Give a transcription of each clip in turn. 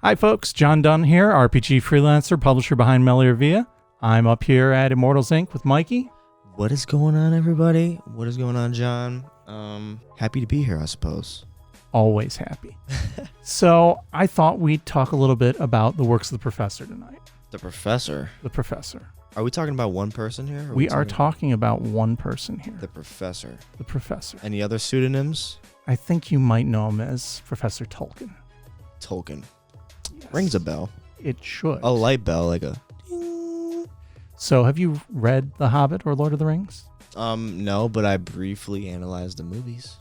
Hi folks, John Dunn here, RPG freelancer, publisher behind Melia. I'm up here at Immortals Inc. with Mikey. What is going on, everybody? What is going on, John? Happy to be here, I suppose. Always happy. So I thought we'd talk a little bit about the works of the Professor tonight. The Professor? The Professor. Are we talking about one person here? We are talking about one person here. The Professor. The Professor. Any other pseudonyms? I think you might know him as Professor Tolkien. Tolkien. Yes. Rings a bell. It should. A light bell, like a... So have you read The Hobbit or Lord of the Rings? No, but I briefly analyzed the movies.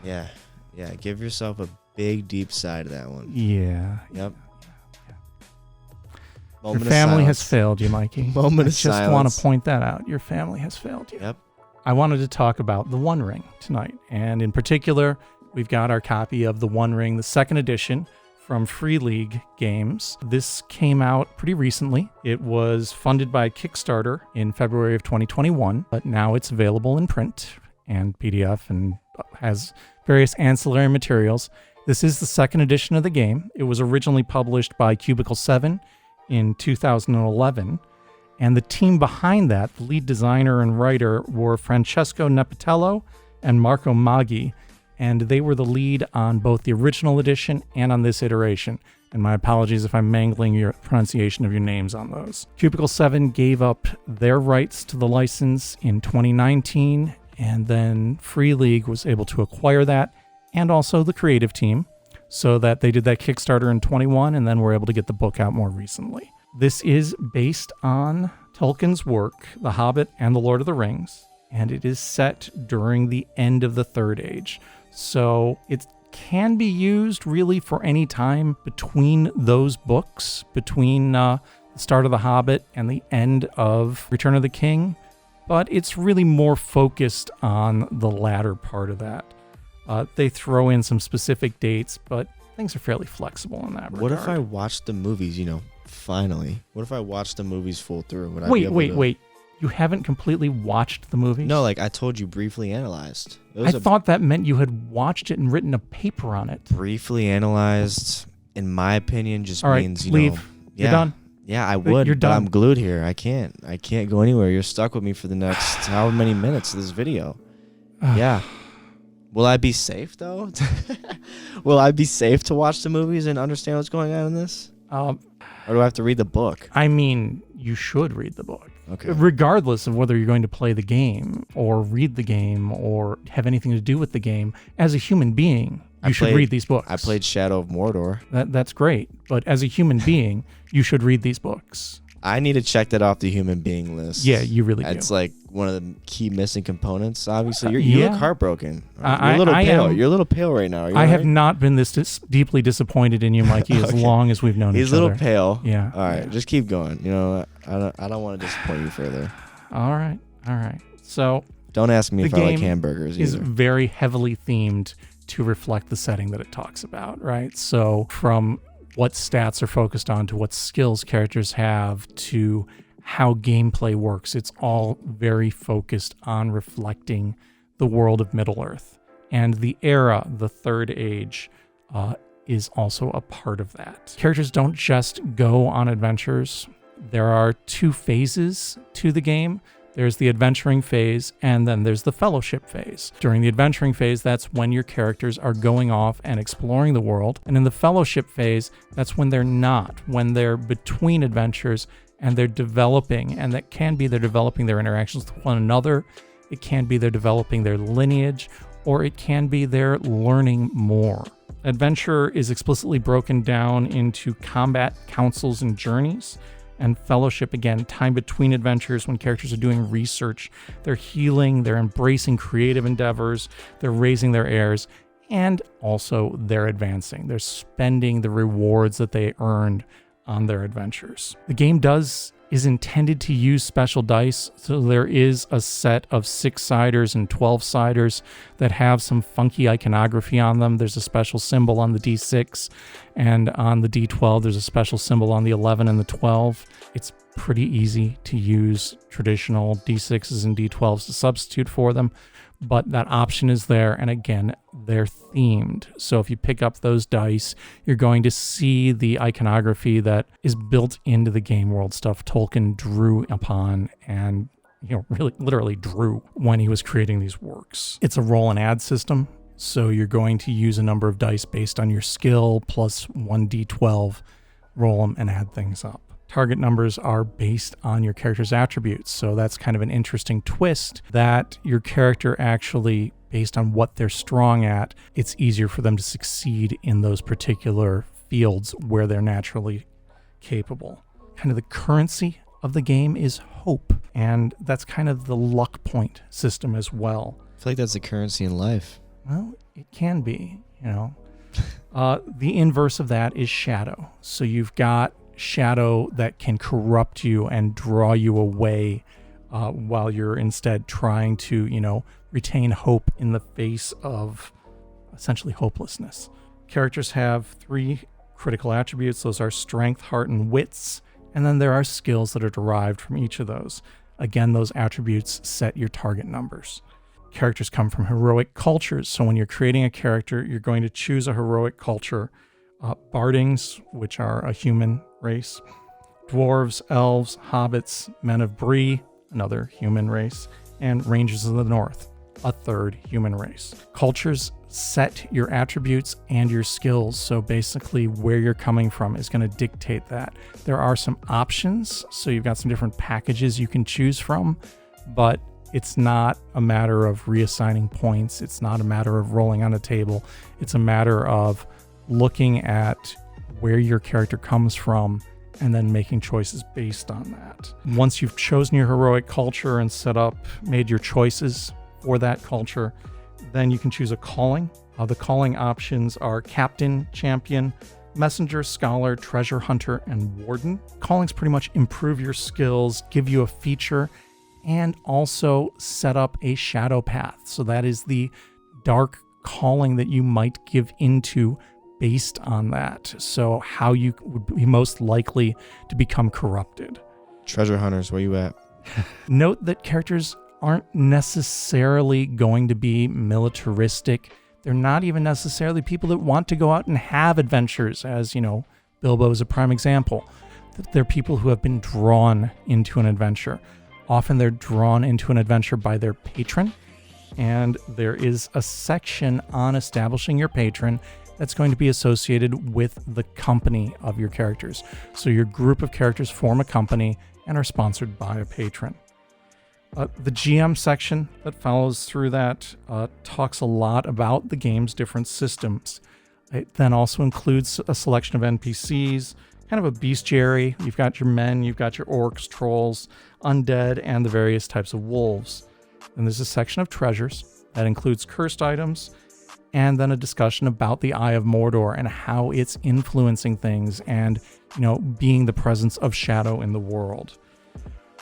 Yeah. Give yourself a big, deep sigh to that one. Yeah. Yep. Your family has failed you, Mikey. Moment of silence. I just want to point that out. Your family has failed you. Yep. I wanted to talk about The One Ring tonight. And in particular, we've got our copy of The One Ring, the second edition from Free League Games. This came out pretty recently. It was funded by Kickstarter in February of 2021, but now it's available in print and PDF and has various ancillary materials. This is the second edition of the game. It was originally published by Cubicle 7 in 2011. And the team behind that, the lead designer and writer, were Francesco Nepitello and Marco Maggi, and they were the lead on both the original edition and on this iteration. And my apologies if I'm mangling your pronunciation of your names on those. Cubicle 7 gave up their rights to the license in 2019, and then Free League was able to acquire that, and also the creative team, so that they did that Kickstarter in 21, and then were able to get the book out more recently. This is based on Tolkien's work, The Hobbit and The Lord of the Rings, and it is set during the end of the Third Age. So it can be used really for any time between those books, between the start of The Hobbit and the end of Return of the King, but it's really more focused on the latter part of that. They throw in some specific dates, but things are fairly flexible in that regard. What if I watched the movies, finally? What if I watched the movies full through? Would I Wait. You haven't completely watched the movies? No, I told you, briefly analyzed. I thought that meant you had watched it and written a paper on it. Briefly analyzed, in my opinion, just all right, means, leave. Yeah. You're done? Yeah, I would, You're done. But I'm glued here. I can't go anywhere. You're stuck with me for the next however many minutes of this video. Yeah. Will I be safe, though? Will I be safe to watch the movies and understand what's going on in this? Or do I have to read the book? I mean, you should read the book. Okay. Regardless of whether you're going to play the game or read the game or have anything to do with the game, as a human being, you should read these books. I played Shadow of Mordor. That's great. But as a human being, you should read these books. I need to check that off the human being list. Yeah, you really do. It's like one of the key missing components, obviously. You look heartbroken. You're a little pale. You're a little pale right now. I have not been this deeply disappointed in you, Mikey, as long as we've known each other. He's a little pale. Yeah. All right, just keep going. I don't want to disappoint you further. All right. So don't ask me if I like hamburgers either. Is very heavily themed to reflect the setting that it talks about, right? So from what stats are focused on to what skills characters have to how gameplay works, it's all very focused on reflecting the world of Middle-earth. And the era, the Third Age, is also a part of that. Characters don't just go on adventures. There are two phases to the game. There's the adventuring phase, and then there's the fellowship phase. During the adventuring phase, that's when your characters are going off and exploring the world. And in the fellowship phase, that's when they're not, when they're between adventures and they're developing. And that can be they're developing their interactions with one another. It can be they're developing their lineage, or it can be they're learning more. Adventure is explicitly broken down into combat, councils, and journeys. And fellowship, again, time between adventures when characters are doing research, they're healing, they're embracing creative endeavors, they're raising their heirs, and also they're advancing. They're spending the rewards that they earned on their adventures. The game is intended to use special dice, so there is a set of 6-siders and 12-siders that have some funky iconography on them. There's a special symbol on the D6, and on the D12 there's a special symbol on the 11 and the 12. It's pretty easy to use traditional D6s and D12s to substitute for them, but that option is there. And again, they're themed. So if you pick up those dice, you're going to see the iconography that is built into the game world, stuff Tolkien drew upon and really literally drew when he was creating these works. It's a roll and add system. So you're going to use a number of dice based on your skill plus 1d12, roll them and add things up. Target numbers are based on your character's attributes. So that's kind of an interesting twist that your character actually, based on what they're strong at, it's easier for them to succeed in those particular fields where they're naturally capable. Kind of the currency of the game is hope. And that's kind of the luck point system as well. I feel like that's the currency in life. Well, it can be, The inverse of that is shadow. So you've got shadow that can corrupt you and draw you away while you're instead trying to, retain hope in the face of essentially hopelessness. Characters have 3 critical attributes. Those are strength, heart, and wits. And then there are skills that are derived from each of those. Again, those attributes set your target numbers. Characters come from heroic cultures. So when you're creating a character, you're going to choose a heroic culture. Bardings, which are a human race. Dwarves, elves, hobbits, men of Bree, another human race. And Rangers of the North, a third human race. Cultures set your attributes and your skills. So basically where you're coming from is going to dictate that. There are some options. So you've got some different packages you can choose from, but it's not a matter of reassigning points. It's not a matter of rolling on a table. It's a matter of looking at where your character comes from and then making choices based on that. Once you've chosen your heroic culture and made your choices for that culture, then you can choose a calling. The calling options are captain, champion, messenger, scholar, treasure hunter, and warden. Callings pretty much improve your skills, give you a feature, and also set up a shadow path. So that is the dark calling that you might give into based on that. So how you would be most likely to become corrupted. Treasure hunters, where you at? Note that characters aren't necessarily going to be militaristic. They're not even necessarily people that want to go out and have adventures, as, Bilbo is a prime example. They're people who have been drawn into an adventure. Often they're drawn into an adventure by their patron, and there is a section on establishing your patron that's going to be associated with the company of your characters. So your group of characters form a company and are sponsored by a patron. The GM section that follows through that talks a lot about the game's different systems. It then also includes a selection of NPCs, kind of a bestiary. You've got your men, you've got your orcs, trolls, undead, and the various types of wolves. And there's a section of treasures that includes cursed items, and then a discussion about the Eye of Mordor and how it's influencing things and, being the presence of shadow in the world.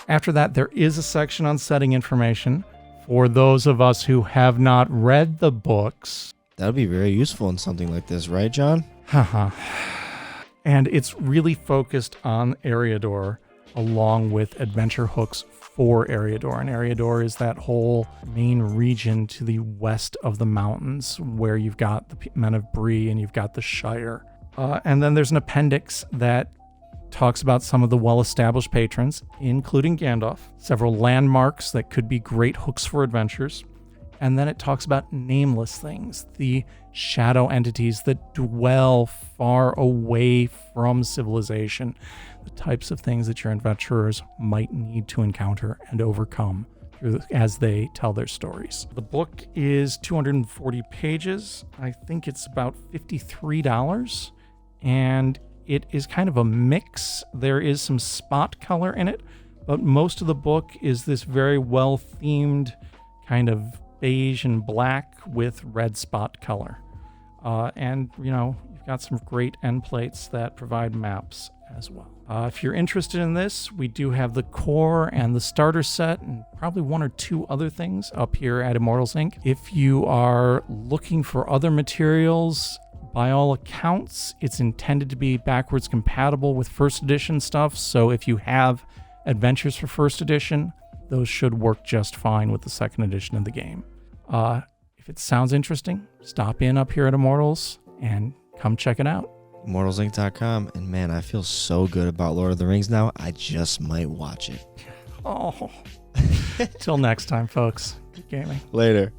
After that, there is a section on setting information for those of us who have not read the books. That would be very useful in something like this, right, John? Haha. And it's really focused on Eriador, along with adventure hooks for Eriador. And Eriador is that whole main region to the west of the mountains where you've got the Men of Bree and you've got the Shire. And then there's an appendix that talks about some of the well-established patrons, including Gandalf, several landmarks that could be great hooks for adventures. And then it talks about nameless things, the shadow entities that dwell far away from civilization, the types of things that your adventurers might need to encounter and overcome as they tell their stories. The book is 240 pages. I think it's about $53, and it is kind of a mix. There is some spot color in it, but most of the book is this very well-themed kind of beige and black with red spot color. And, you've got some great end plates that provide maps as well. If you're interested in this, we do have the core and the starter set and probably one or two other things up here at Immortals Inc. If you are looking for other materials, by all accounts, it's intended to be backwards compatible with first edition stuff. So if you have adventures for first edition, those should work just fine with the second edition of the game. If it sounds interesting, stop in up here at Immortals and come check it out. ImmortalsInc.com. And man, I feel so good about Lord of the Rings now. I just might watch it. Oh. Till next time, folks. Good gaming. Later.